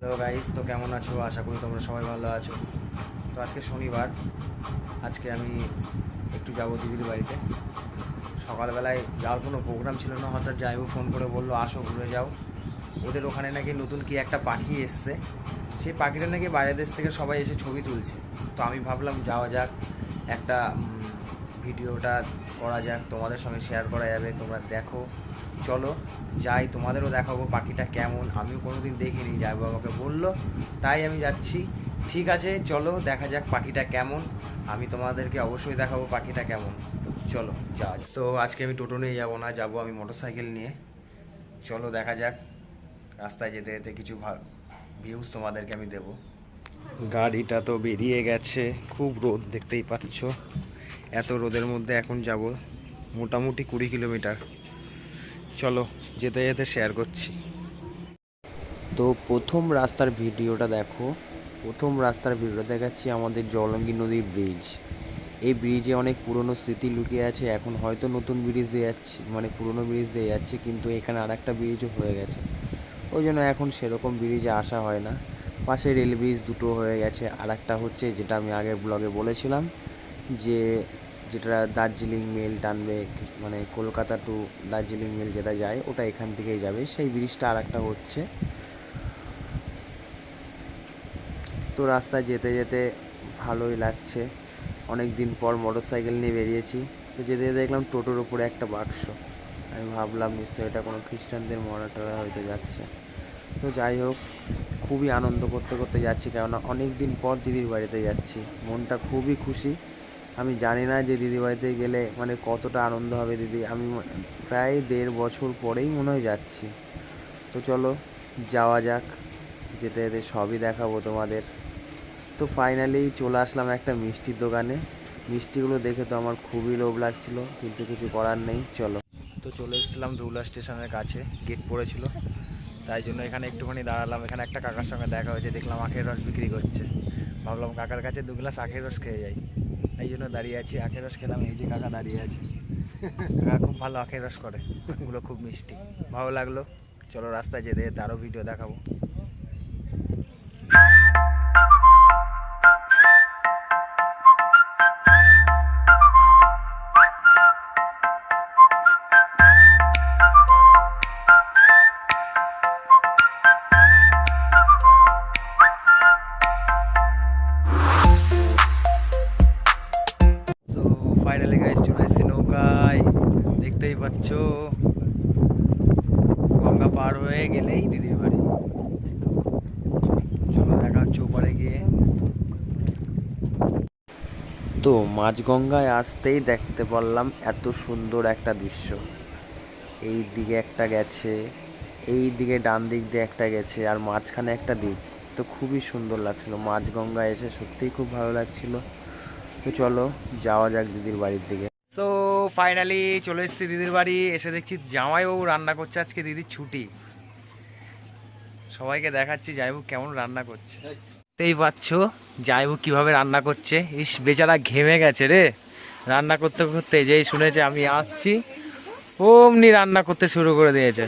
Hello guys, তো কেমন আছো? আশা করি তোমরা সবাই ভালো আছো। তো আজকে শনিবার, আজকে আমি একটু যাবো দিদির বাড়িতে। সকালবেলায় যাওয়ার কোনো প্রোগ্রাম ছিল না, হঠাৎ যাইবো ফোন করে বললো আসো ঘুরে যাও। ওদের ওখানে নাকি নতুন কি একটা পাখি এসছে, সেই পাখিটা নাকি বাইরের দেশ থেকে সবাই এসে ছবি তুলছে। তো আমি ভাবলাম যাওয়া যাক, একটা ভিডিওটা করা যাক, তোমাদের সঙ্গে শেয়ার করা যাবে, তোমরা দেখো। চলো যাই, তোমাদেরও দেখাবো পাখিটা কেমন। আমিও কোনোদিন দেখিনি, যাইবো আমাকে বললো, তাই আমি যাচ্ছি। ঠিক আছে, চলো দেখা যাক পাখিটা কেমন। আমি তোমাদেরকে অবশ্যই দেখাবো পাখিটা কেমন। চলো যাওয়া যাক। তো আজকে আমি টোটো নিয়ে যাবো না, যাবো আমি মোটরসাইকেল নিয়ে। চলো দেখা যাক, রাস্তায় যেতে যেতে কিছু ভিউজ তোমাদেরকে আমি দেবো। গাড়িটা তো বেরিয়ে গেছে, খুব রোদ দেখতেই পাচ্ছ। এত রোদের মধ্যে এখন যাব মোটামুটি 20 কিলোমিটার। চলো যেতে যেতে শেয়ার করছি। তো প্রথম রাস্তার ভিডিওটা দেখো। প্রথম রাস্তার ভিডিও দেখাচ্ছি আমাদের জলঙ্গি নদীর ব্রিজ। এই ব্রিজে অনেক পুরনো স্মৃতি লুকিয়ে আছে। এখন হয়তো নতুন ব্রিজ দিয়ে যাচ্ছে, মানে পুরনো ব্রিজ দিয়ে যাচ্ছে, কিন্তু এখানে আর একটা ব্রিজও হয়ে গেছে। ওই জন্য এখন সেরকম ব্রিজে আসা হয় না। পাশে রেল ব্রিজ দুটো হয়ে গেছে, আর একটা হচ্ছে যেটা আমি আগের ব্লগে বলেছিলাম, যে যেটা দার্জিলিং মেল টানবে, মানে কলকাতা টু দার্জিলিং মেল যেটা যায় ওটা এখান থেকেই যাবে, সেই ব্রিজটা আর একটা হচ্ছে। তো রাস্তায় যেতে যেতে ভালোই লাগছে। অনেক দিন পর মোটরসাইকেল নিয়ে বেরিয়েছি। তো যেতে যেতে দেখলাম টোটোর উপরে একটা বাক্স। আমি ভাবলাম নিশ্চয়ই এটা কোনো খ্রিস্টানদের মরা টরা হইতে যাচ্ছে। তো যাই হোক, খুবই আনন্দ করতে করতে যাচ্ছি, কেননা অনেক দিন পর দিদির বাড়িতে যাচ্ছি। মনটা খুবই খুশি। আমি জানি না যে দিদির বাড়িতে গেলে মানে কতটা আনন্দ হবে। আমি প্রায় 1.5 বছর পরেই মনে হয় যাচ্ছি। তো চলো যাওয়া যাক, যেতে যেতে সবই দেখাবো তোমাদের। তো ফাইনালি চলে আসলাম একটা মিষ্টির দোকানে। মিষ্টিগুলো দেখে তো আমার খুবই লোভ লাগছিল, কিন্তু কিছু করার নেই। চলো, তো চলে এসেছিলাম ধুলা স্টেশনের কাছে, গেট পড়েছিল, তাই জন্য এখানে একটুখানি দাঁড়ালাম। এখানে একটা কাকার সঙ্গে দেখা হয়েছে, দেখলাম আখের রস বিক্রি করছে। ভাবলাম কাকার কাছে 2 গ্লাস আখের রস খেয়ে যাই, এই জন্য দাঁড়িয়ে আছি। আখের রস খেলাম, এই যে কাকা দাঁড়িয়ে আছে। কাকা খুব ভালো আখের রস করে, ওগুলো খুব মিষ্টি, ভালো লাগলো। চলো রাস্তায় যেতে যেতে আরও ভিডিও দেখাবো। তো ফাইনালি গাইস চলে এসেছি নৌকায়, দেখতেই পাচ্ছ। গঙ্গা পার হয়ে গেলেই দিদির বাড়ি। চলো দেখা হচ্ছে ওপারে গিয়ে। তো মাঝগঙ্গায় আসতেই দেখতে পারলাম এত সুন্দর একটা দৃশ্য। এই দিকে একটা গেছে, এই দিকে ডান দিক দিয়ে একটা গেছে, আর মাঝখানে একটা দ্বীপ। তো খুবই সুন্দর লাগছিল মাঝগঙ্গায় এসে, সত্যিই খুব ভালো লাগছিল। তো চলো যাওয়া যাক দিদির বাড়ির দিকে। তো ফাইনালি চলে এসেছি দিদির বাড়ি। এসে দেখছি জামাইবাবু রান্না করছে, আজকে দিদির ছুটি। সবাইকে দেখাচ্ছি জামাইবাবু কেমন রান্না করছে। দেখতেই পাচ্ছ জামাইবাবু কিভাবে রান্না করছে। ইস বেচারা ঘেমে গেছে রে রান্না করতে করতে। যেই শুনেছে আমি আসছি অমনি রান্না করতে শুরু করে দিয়েছে।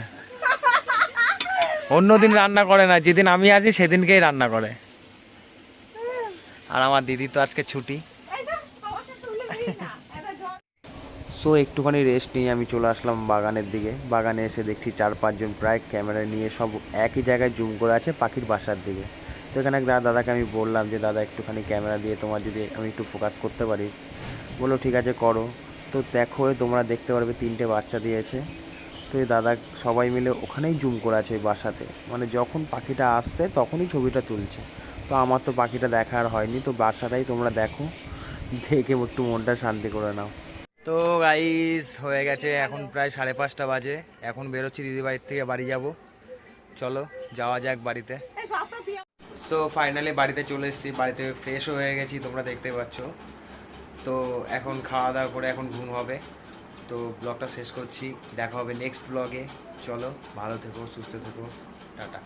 অন্যদিন রান্না করে না, যেদিন আমি আছি সেদিনকেই রান্না করে। আর আমার দিদি তো আজকে ছুটি। সো একটুখানি রেস্ট নিয়ে আমি চলে আসলাম বাগানের দিকে। বাগানে এসে দেখছি 4-5 জন প্রায় ক্যামেরা নিয়ে সব একই জায়গায় জুম করে আছে পাখির বাসার দিকে। তো এখানে এক দাদাকে আমি বললাম যে দাদা একটুখানি ক্যামেরা দিয়ে তোমার যদি আমি একটু ফোকাস করতে পারি। বললো ঠিক আছে করো। তো দেখো তোমরা দেখতে পারবে 3টে বাচ্চা দিয়েছে। তো এই দাদা সবাই মিলে ওখানেই জুম করে আছে ওই বাসাতে, মানে যখন পাখিটা আসছে তখনই ছবিটা তুলছে। তো আমার তো পাখিটা দেখার হয়নি, তো বাসাটাই তোমরা দেখো, দেখে একটু মনটা শান্তি করে নাও। তো গাইস হয়ে গেছে এখন প্রায় 5:30 বাজে। এখন বেরোচ্ছি দিদি বাড়ির থেকে বাড়ি যাব। চলো যাওয়া যাক বাড়িতে। তো ফাইনালি বাড়িতে চলে এসেছি, বাড়িতে ফ্রেশ হয়ে গেছি, তোমরা দেখতে পাচ্ছ। তো এখন খাওয়া দাওয়া করে এখন ঘুম হবে। তো ব্লগটা শেষ করছি, দেখা হবে নেক্সট ব্লগে। চলো ভালো থেকো, সুস্থ থেকো, টাটা।